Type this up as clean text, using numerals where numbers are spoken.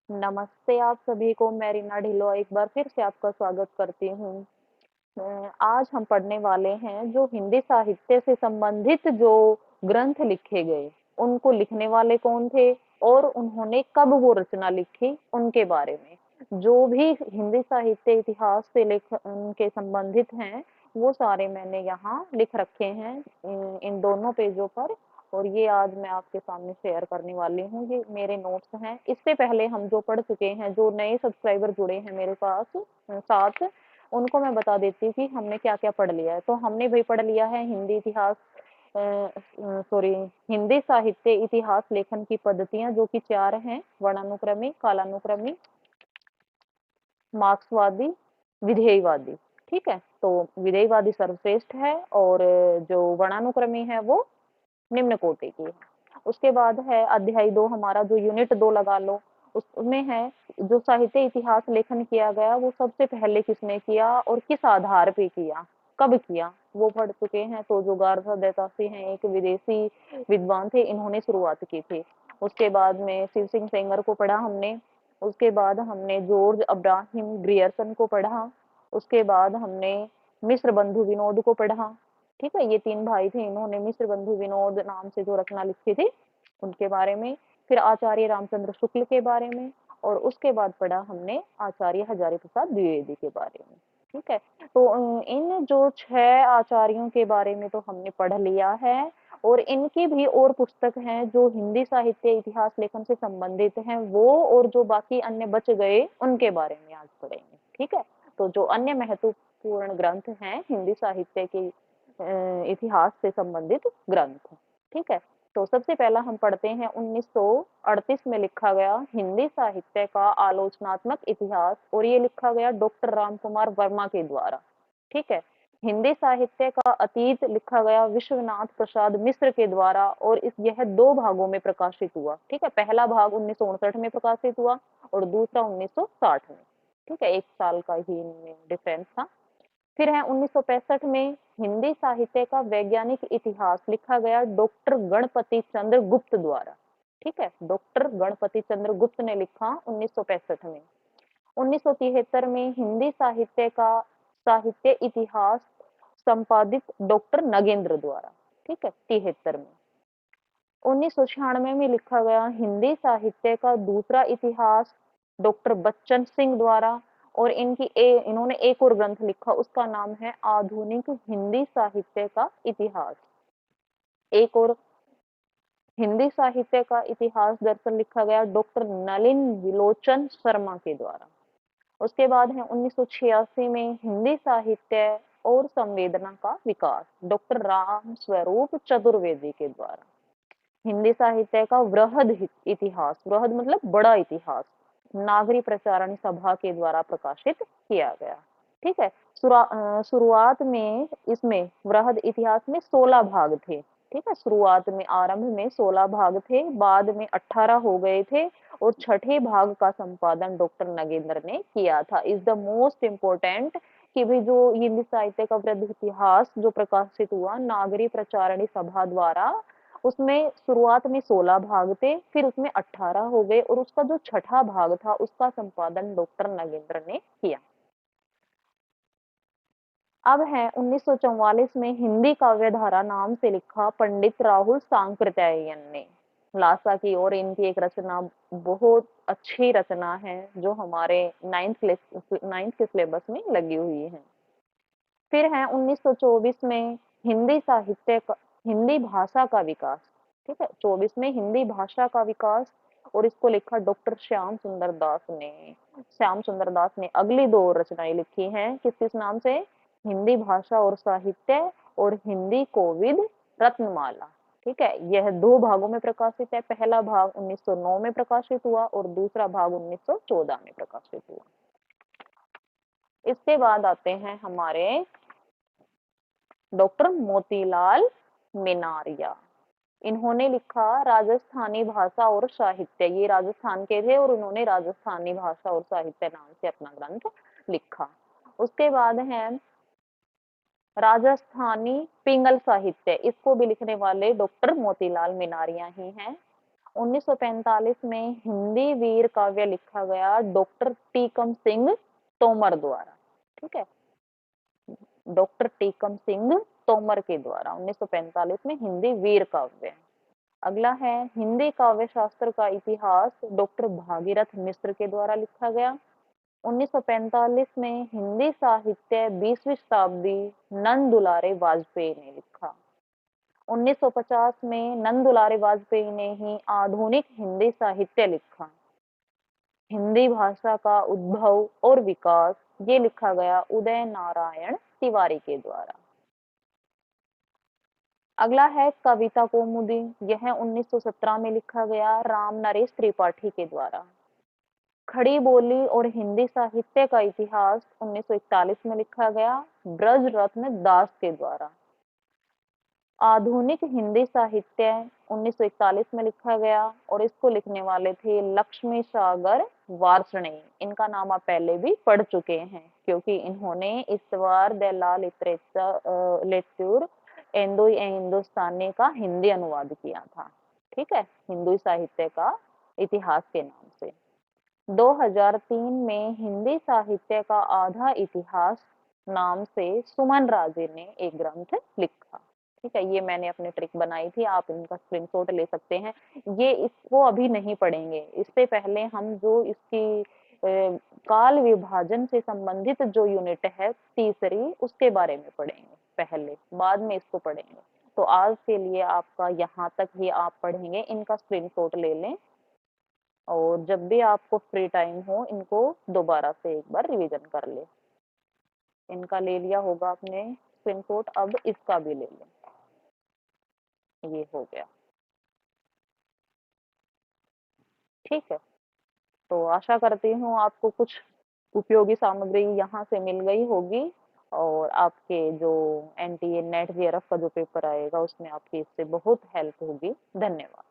नमस्ते आप सभी को, मैं रीना ढिल्लों एक बार फिर से आपका स्वागत करती हूँ। आज हम पढ़ने वाले हैं जो हिंदी साहित्य से संबंधित जो ग्रंथ लिखे गए, उनको लिखने वाले कौन थे और उन्होंने कब वो रचना लिखी, उनके बारे में। जो भी हिंदी साहित्य इतिहास से लेख उनके संबंधित हैं, वो सारे मैंने यहाँ लिख रखे हैं इन दोनों पेजों पर। और ये आज मैं आपके सामने शेयर करने वाली हूँ, ये मेरे नोट्स हैं। इससे पहले हम जो पढ़ चुके हैं, जो नए सब्सक्राइबर जुड़े हैं मेरे पास साथ, उनको मैं बता देती हूँ कि हमने क्या क्या पढ़ लिया है। तो हमने भाई पढ़ लिया है हिंदी इतिहास, सॉरी, हिंदी साहित्य इतिहास लेखन की पद्धतियां, जो कि 4 हैं: वर्णानुक्रमी, कालानुक्रमी, मार्क्सवादी, विधेयवादी। ठीक है, तो विधेयवादी सर्वश्रेष्ठ है और जो वर्णानुक्रमी है वो निम्न कोटि की है। उसके बाद है अध्याय 2, हमारा जो यूनिट 2 लगा लो, उसमें है जो साहित्य इतिहास लेखन किया गया वो सबसे पहले किसने किया और किस आधार पे किया, कब किया, वो पढ़ चुके हैं। तो जो गार्थ दैतासी हैं, एक विदेशी विद्वान थे, इन्होंने शुरुआत की थी। उसके बाद में शिव सिंह सेंगर को पढ़ा हमने। उसके बाद हमने जॉर्ज अब्राहम ग्रियर्सन को पढ़ा। उसके बाद हमने मिश्र बंधु विनोद को पढ़ा। ठीक है, ये 3 भाई थे, इन्होंने मिश्र बंधु विनोद नाम से जो रचना लिखी थी उनके बारे में। फिर आचार्य रामचंद्र शुक्ल के बारे में, और उसके बाद पढ़ा हमने आचार्य हजारी प्रसाद द्विवेदी के बारे में। ठीक है, तो इन जो 6 आचार्यों के बारे में तो हमने पढ़ लिया है, और इनकी भी और पुस्तक हैं जो हिंदी साहित्य इतिहास लेखन से संबंधित हैं, वो और जो बाकी अन्य बच गए उनके बारे में आज पढ़ेंगे। ठीक है, तो जो अन्य महत्वपूर्ण ग्रंथ हैं हिंदी साहित्य के इतिहास से संबंधित ग्रंथ। ठीक है, तो सबसे पहला हम पढ़ते हैं 1938 में लिखा गया हिंदी साहित्य का आलोचनात्मक इतिहास, और ये लिखा गया डॉक्टर राम कुमार वर्मा के द्वारा। ठीक है, हिंदी साहित्य का अतीत लिखा गया विश्वनाथ प्रसाद मिश्र के द्वारा, और यह 2 भागों में प्रकाशित हुआ। ठीक है, पहला भाग 1959 में प्रकाशित हुआ और दूसरा 1960 में। ठीक है, 1 साल का ही इनमें डिफरेंस था। फिर है 1965 में हिंदी साहित्य का वैज्ञानिक इतिहास लिखा गया डॉक्टर गणपति चंद्र गुप्त द्वारा। ठीक है, डॉक्टर गणपति चंद्र गुप्त ने लिखा 1965 में। 1973 में हिंदी साहित्य का साहित्य इतिहास संपादित डॉक्टर नगेंद्र द्वारा। ठीक है, 73 में। 1996 में लिखा गया हिंदी साहित्य का दूसरा इतिहास डॉक्टर बच्चन सिंह द्वारा, और इन्होंने एक और ग्रंथ लिखा, उसका नाम है आधुनिक हिंदी साहित्य का इतिहास। एक और हिंदी साहित्य का इतिहास दर्शन लिखा गया डॉक्टर नलिन विलोचन शर्मा के द्वारा। उसके बाद है 1986 में हिंदी साहित्य और संवेदना का विकास डॉक्टर राम स्वरूप चतुर्वेदी के द्वारा। हिंदी साहित्य का वृहद इतिहास, वृहद मतलब बड़ा इतिहास, नागरी प्रचारण सभा के द्वारा प्रकाशित किया गया। ठीक है, शुरुआत में इसमें वृहद इतिहास में 16 भाग थे। ठीक है, शुरुआत में आरंभ में 16 भाग थे, बाद में 18 हो गए थे, और छठे भाग का संपादन डॉक्टर नगेंद्र ने किया था। इज द मोस्ट इम्पोर्टेंट कि भी जो हिंदी साहित्य का वृहद इतिहास जो प्रकाशित हुआ नागरी प्रचारणी सभा द्वारा, उसमें शुरुआत में 16 भाग थे, फिर उसमें 18 हो गए, और उसका जो छठा भाग था उसका संपादन डॉक्टर नगेंद्र ने किया। अब है 1944 में हिंदी काव्य धारा नाम से लिखा पंडित राहुल सांकृत्यायन ने लासा की, और इनकी एक रचना बहुत अच्छी रचना है जो हमारे 9th के सिलेबस में लगी हुई है। फिर है 1924 में हिंदी साहित्य का हिंदी भाषा का विकास। ठीक है, 24 में हिंदी भाषा का विकास, और इसको लिखा डॉक्टर श्याम सुंदर दास ने। श्याम सुंदर दास ने अगली 2 रचनाएं लिखी हैं, किस किस नाम से? हिंदी भाषा और साहित्य और हिंदी कोविद रत्नमाला। ठीक है, यह 2 भागों में प्रकाशित है। पहला भाग 1909 में प्रकाशित हुआ और दूसरा भाग 1914 में प्रकाशित हुआ। इसके बाद आते हैं हमारे डॉक्टर मोतीलाल मेनारिया। इन्होंने लिखा राजस्थानी भाषा और साहित्य, ये राजस्थान के थे और उन्होंने राजस्थानी भाषा और साहित्य नाम से अपना ग्रंथ लिखा। उसके बाद है राजस्थानी पिंगल साहित्य, इसको भी लिखने वाले डॉक्टर मोतीलाल मेनारिया ही हैं। 1945 में हिंदी वीर काव्य लिखा गया डॉक्टर टीकम सिंह तोमर द्वारा। ठीक है, डॉक्टर टीकम सिंह तोमर के द्वारा 1945 में हिंदी वीर काव्य। अगला है हिंदी काव्य शास्त्र का इतिहास डॉक्टर भागीरथ मिश्र के द्वारा लिखा गया। 1945 में हिंदी साहित्य 20वीं शताब्दी नंद दुलारे वाजपेयी ने लिखा। 1950 में नंद दुलारे वाजपेयी ने ही आधुनिक हिंदी साहित्य लिखा। हिंदी भाषा का उद्भव और विकास ये लिखा गया उदय नारायण तिवारी के द्वारा। अगला है कविता कौमुदी, यह 1917 में लिखा गया राम नरेश त्रिपाठी के द्वारा। खड़ी बोली और हिंदी साहित्य का इतिहास 1941 में लिखा गया ब्रज रत्न दास के द्वारा। आधुनिक हिंदी साहित्य 1941 में लिखा गया और इसको लिखने वाले थे लक्ष्मी सागर वार्ष्णेय। इनका नाम आप पहले भी पढ़ चुके हैं क्योंकि इन्होंने ईश्वर दयाल लिटरेचर हिंदुस्तानी का हिंदी अनुवाद किया था। ठीक है, हिंदी साहित्य का इतिहास के नाम से। 2003 में हिंदी साहित्य का आधा इतिहास नाम से सुमन राजे ने एक ग्रंथ लिखा। ठीक है, ये मैंने अपनी ट्रिक बनाई थी, आप इनका स्क्रीनशॉट ले सकते हैं। ये इसको अभी नहीं पढ़ेंगे, इससे पहले हम जो इसकी काल विभाजन से संबंधित जो यूनिट है तीसरी, उसके बारे में पढ़ेंगे पहले, बाद में इसको पढ़ेंगे। तो आज के लिए आपका यहाँ तक ही आप पढ़ेंगे, इनका स्क्रीनशॉट ले लें और जब भी आपको फ्री टाइम हो इनको दोबारा से एक बार रिवीजन कर ले। इनका ले लिया होगा आपने स्क्रीनशॉट, अब इसका भी ले लें। ये हो गया। ठीक है, तो आशा करती हूँ आपको कुछ उपयोगी सामग्री यहाँ से मिल गई होगी और आपके जो एनटीए नेट जेआरएफ का जो पेपर आएगा उसमें आपकी इससे बहुत हेल्प होगी। धन्यवाद।